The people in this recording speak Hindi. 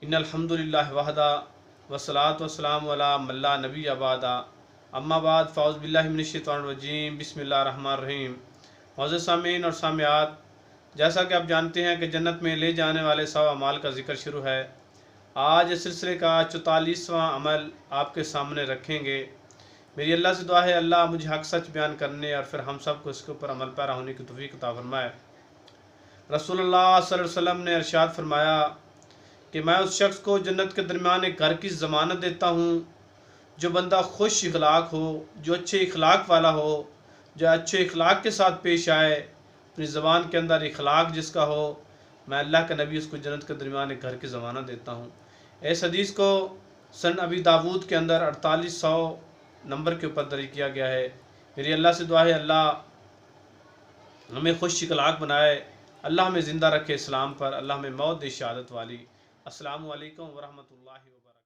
इन्नल हम्दुलिल्लाह वहदा वस्सलातु वस्सलामु अला मल्ला नबी अबादा अम्मा बाद फ़ाउज़ बिल्लाहि मिनश शैतानिर रजीम बिस्मिल्लाहिर रहमानिर रहीम। मौजूद सामीन और सामियात, जैसा कि आप जानते हैं कि जन्नत में ले जाने वाले 100 अमाल का ज़िक्र शुरू है। आज इस सिलसिले का 44वां अमल आपके सामने रखेंगे। मेरी अल्लाह से दुआ है अल्लाह मुझे हक़ सच बयान करने और फिर हम सब को इसके ऊपर अमल पैरा होने की तौफ़ीक़ अता फ़रमाए। रसूलुल्लाह सल्लल्लाहु अलैहि वसल्लम ने इरशाद फरमाया कि मैं उस शख्स को जन्नत के दरमियान एक घर की ज़मानत देता हूँ जो बंदा खुश इखलाक हो, जो अच्छे इखलाक वाला हो, जो अच्छे इखलाक के साथ पेश आए, अपनी ज़बान के अंदर इखलाक जिसका हो। मैं अल्लाह का नबी उसको जन्नत के दरमियान एक घर की ज़मानत देता हूँ। इस हदीस को सन अबी दाऊद के अंदर 4800 नंबर के ऊपर दर्ज किया गया है। मेरी अल्लाह से दुआ है अल्लाह हमें खुश इखलाक बनाए, अल्लाह हमें ज़िंदा रखे इस्लाम पर, अल्लाह हमें मौत दे शहादत वाली। अस्सलामु अलैकुम व रहमतुल्लाहि व बरकातहू।